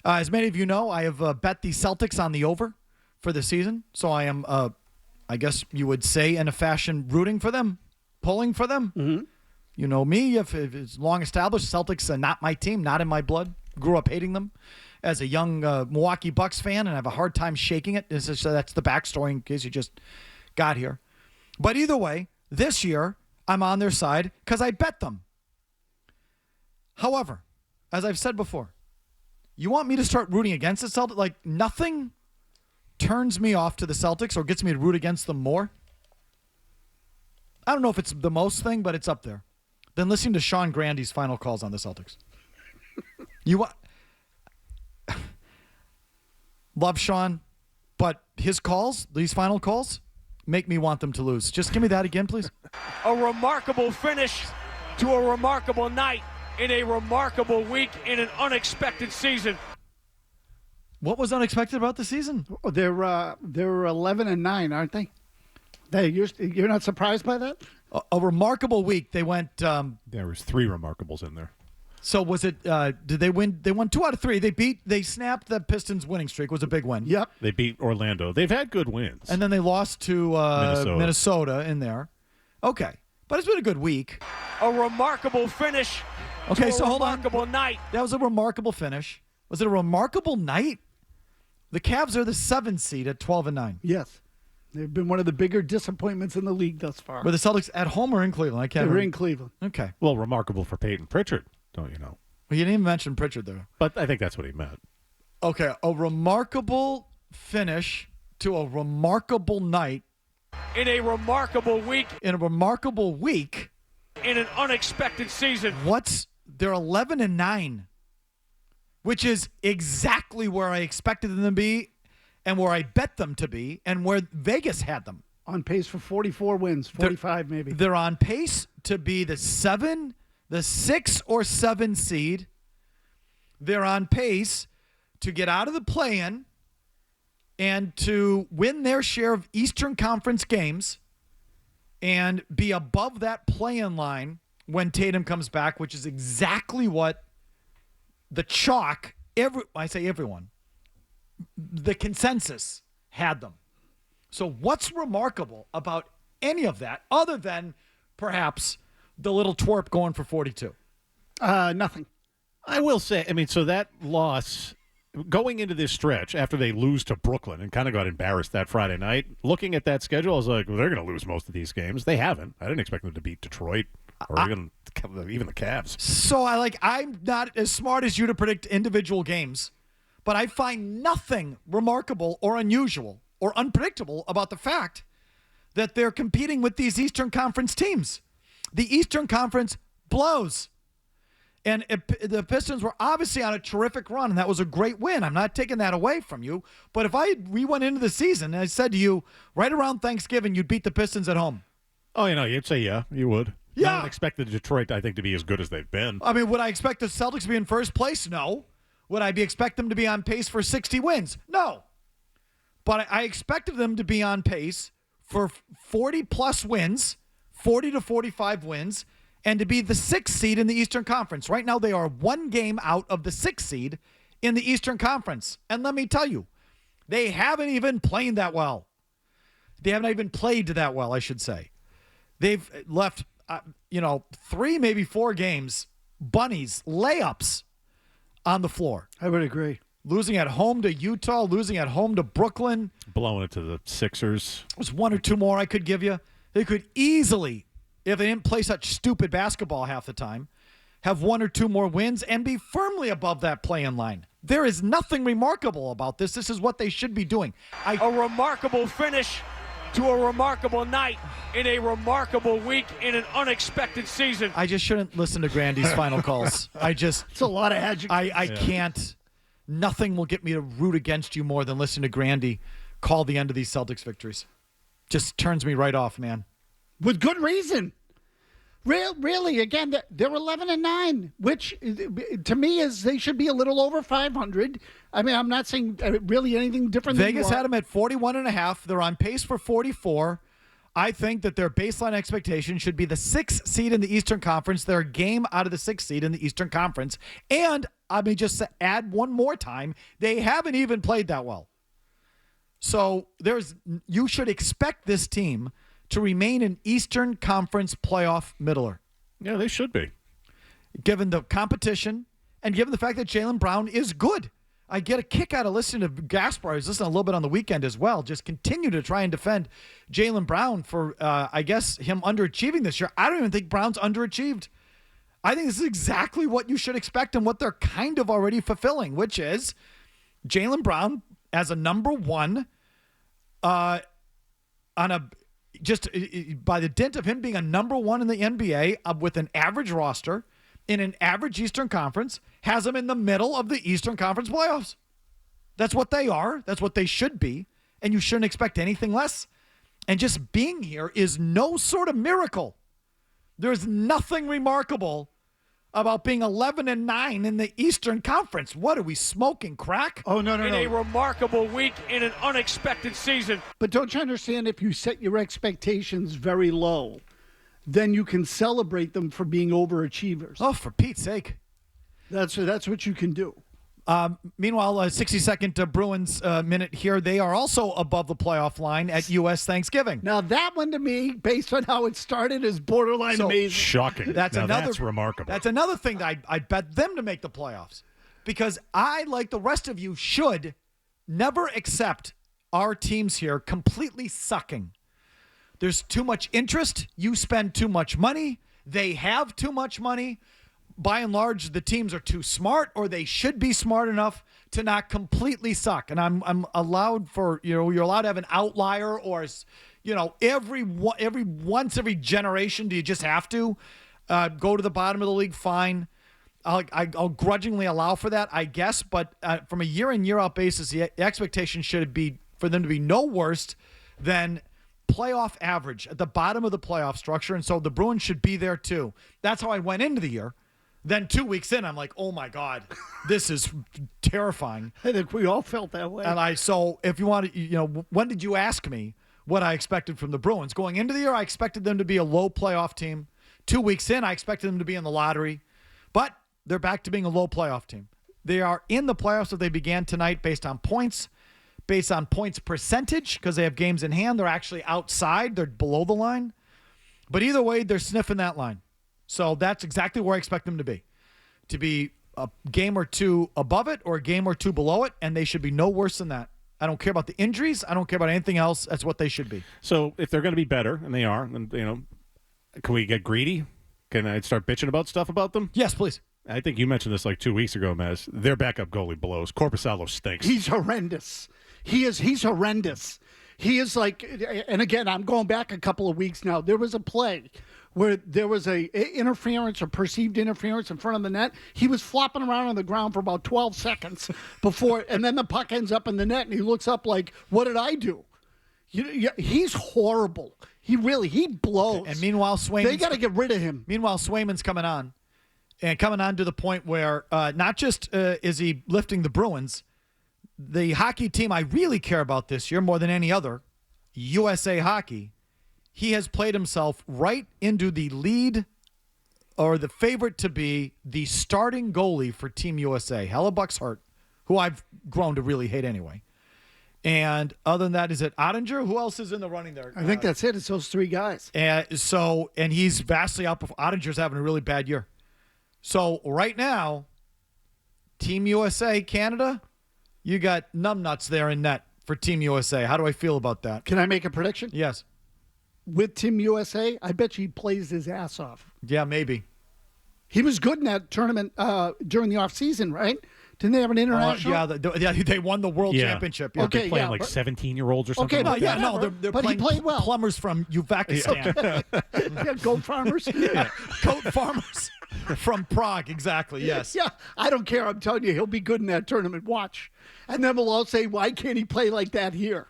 As many of you know, I have bet the Celtics on the over for the season. So I am, I guess you would say, in a fashion, rooting for them, pulling for them. Mm-hmm. You know me, if it's long established, Celtics are not my team, not in my blood. Grew up hating them as a young Milwaukee Bucks fan, and I have a hard time shaking it. So that's the backstory in case you just got here. But either way, this year, I'm on their side because I bet them. However, as I've said before, you want me to start rooting against the Celtics? Like, nothing turns me off to the Celtics or gets me to root against them more. I don't know if it's the most thing, but it's up there. Than listening to Sean Grandy's final calls on the Celtics. Love Sean, but his calls, these final calls, make me want them to lose. Just give me that again, please. A remarkable finish to a remarkable night in a remarkable week in an unexpected season. What was unexpected about the season? Oh, they're 11-9, aren't they? You're not surprised by that? A remarkable week. They went. There was 3 remarkables in there. So was it? Did they win? They won 2 out of 3. They snapped the Pistons' winning streak. It was a big win. Yep. They beat Orlando. They've had good wins. And then they lost to Minnesota in there. Okay, but it's been a good week. A remarkable finish. Okay, to so a hold on. remarkable night. That was a remarkable finish. Was it a remarkable night? The Cavs are the 7th seed at 12-9. Yes. They've been one of the bigger disappointments in the league thus far. Were the Celtics at home or in Cleveland? I can't They were remember. in Cleveland. Okay. Well, remarkable for Peyton Pritchard, don't you know? Well, you didn't even mention Pritchard there. But I think that's what he meant. Okay, a remarkable finish to a remarkable night. In a remarkable week. In a remarkable week. In an unexpected season. They're 11-9, which is exactly where I expected them to be and where I bet them to be and where Vegas had them. On pace for 44 wins, 45 maybe. They're on pace to be the 6 or 7 seed. They're on pace to get out of the play-in and to win their share of Eastern Conference games and be above that play-in line when Tatum comes back, which is exactly what the chalk, I say everyone, the consensus had them. So what's remarkable about any of that other than perhaps the little twerp going for 42? Nothing. I will say, so that loss, going into this stretch after they lose to Brooklyn and kind of got embarrassed that Friday night, looking at that schedule, I was like, well, they're going to lose most of these games. They haven't. I didn't expect them to beat Detroit or even the Cavs. So I'm not as smart as you to predict individual games, but I find nothing remarkable or unusual or unpredictable about the fact that they're competing with these Eastern Conference teams. The Eastern Conference blows. And the Pistons were obviously on a terrific run, and that was a great win. I'm not taking that away from you. But if we went into the season and I said to you, right around Thanksgiving, you'd beat the Pistons at home. Oh, you'd say yeah, you would. Yeah. I don't expect the Detroit, I think, to be as good as they've been. I mean, would I expect the Celtics to be in first place? No. Would I expect them to be on pace for 60 wins? No. But I expected them to be on pace for 40-plus wins, 40 to 45 wins, and to be the 6th seed in the Eastern Conference. Right now, they are 1 game out of the 6th seed in the Eastern Conference. And let me tell you, they haven't even played that well. They haven't even played that well, I should say. They've left, 3, maybe 4 games, bunnies, layups on the floor. I would agree. Losing at home to Utah, losing at home to Brooklyn. Blowing it to the Sixers. There's 1 or 2 more I could give you. They could easily, if they didn't play such stupid basketball half the time, have 1 or 2 more wins and be firmly above that play-in line. There is nothing remarkable about this. This is what they should be doing. A remarkable finish to a remarkable night in a remarkable week in an unexpected season. I just shouldn't listen to Grandy's final calls. It's a lot of adjectives. I can't. Nothing will get me to root against you more than listening to Grandy call the end of these Celtics victories. Just turns me right off, man. With good reason. Really, again, they're 11-9, which to me is they should be a little over 500. I mean, I'm not saying really anything different. Vegas had them at 41.5. They're on pace for 44. I think that their baseline expectation should be the 6th seed in the Eastern Conference. They're a game out of the 6th seed in the Eastern Conference. And I mean, just to add one more time, they haven't even played that well. So you should expect this team to remain an Eastern Conference playoff middler. Yeah, they should be. Given the competition and given the fact that Jaylen Brown is good. I get a kick out of listening to Gaspar. I was listening a little bit on the weekend as well. Just continue to try and defend Jaylen Brown for, I guess, him underachieving this year. I don't even think Brown's underachieved. I think this is exactly what you should expect and what they're kind of already fulfilling, which is Jaylen Brown as a number one by the dint of him being a number one in the NBA with an average roster in an average Eastern Conference, has him in the middle of the Eastern Conference playoffs. That's what they are. That's what they should be. And you shouldn't expect anything less. And just being here is no sort of miracle. There's nothing remarkable about being 11-9 in the Eastern Conference. What are we smoking, crack? Oh, no. In a remarkable week in an unexpected season. But don't you understand, if you set your expectations very low, then you can celebrate them for being overachievers. Oh, for Pete's sake. That's what you can do. Meanwhile, a 60-second Bruins minute here. They are also above the playoff line at U.S. Thanksgiving. Now, that one to me, based on how it started, is borderline amazing. Shocking. That's remarkable. That's another thing that I bet them to make the playoffs. Because I, like the rest of you, should never accept our teams here completely sucking. There's too much interest. You spend too much money. They have too much money. By and large, the teams are too smart, or they should be smart enough to not completely suck. And I'm allowed for, you're allowed to have an outlier, or, every generation, do you just have to go to the bottom of the league? Fine. I'll grudgingly allow for that, I guess. But from a year in, year out basis, the expectation should be for them to be no worse than playoff average at the bottom of the playoff structure. And so the Bruins should be there too. That's how I went into the year. Then 2 weeks in, I'm like, oh my God, this is terrifying. I think we all felt that way. And so if you want to, when did you ask me what I expected from the Bruins? Going into the year, I expected them to be a low playoff team. 2 weeks in, I expected them to be in the lottery. But they're back to being a low playoff team. They are in the playoffs if they began tonight based on points percentage, because they have games in hand. They're actually outside. They're below the line. But either way, they're sniffing that line. So that's exactly where I expect them to be a game or two above it or a game or two below it, and they should be no worse than that. I don't care about the injuries. I don't care about anything else. That's what they should be. So if they're going to be better, and they are, then, can we get greedy? Can I start bitching about stuff about them? Yes, please. I think you mentioned this like 2 weeks ago, Mazz. Their backup goalie blows. Corpusalo stinks. He's horrendous. He's horrendous. He is like, and again, I'm going back a couple of weeks now. There was a play where there was a interference or perceived interference in front of the net. He was flopping around on the ground for about 12 seconds before, and then the puck ends up in the net, and he looks up like, what did I do? He's horrible. He blows. And meanwhile, they got to get rid of him. Meanwhile, Swayman's coming on to the point where not just is he lifting the Bruins, the hockey team I really care about this year more than any other, USA Hockey, he has played himself right into the lead or the favorite to be the starting goalie for Team USA. Hellebuck's hurt, who I've grown to really hate anyway. And other than that, is it Ottinger? Who else is in the running there? I think that's it. It's those three guys. And he's vastly out. Ottinger's having a really bad year. So right now, Team USA, Canada, you got numbnuts there in net for Team USA. How do I feel about that? Can I make a prediction? Yes. With Team USA, I bet you he plays his ass off. Yeah, maybe. He was good in that tournament during the offseason, right? Didn't they have an international? They won the world championship. Yeah. Okay, playing 17-year-olds or something. Okay, they're but playing he played well. Plumbers from Uzbekistan. Yeah, goat farmers. Goat farmers from Prague, exactly. Yes. Yeah, I don't care. I'm telling you, he'll be good in that tournament. Watch, and then we'll all say, "Why can't he play like that here?"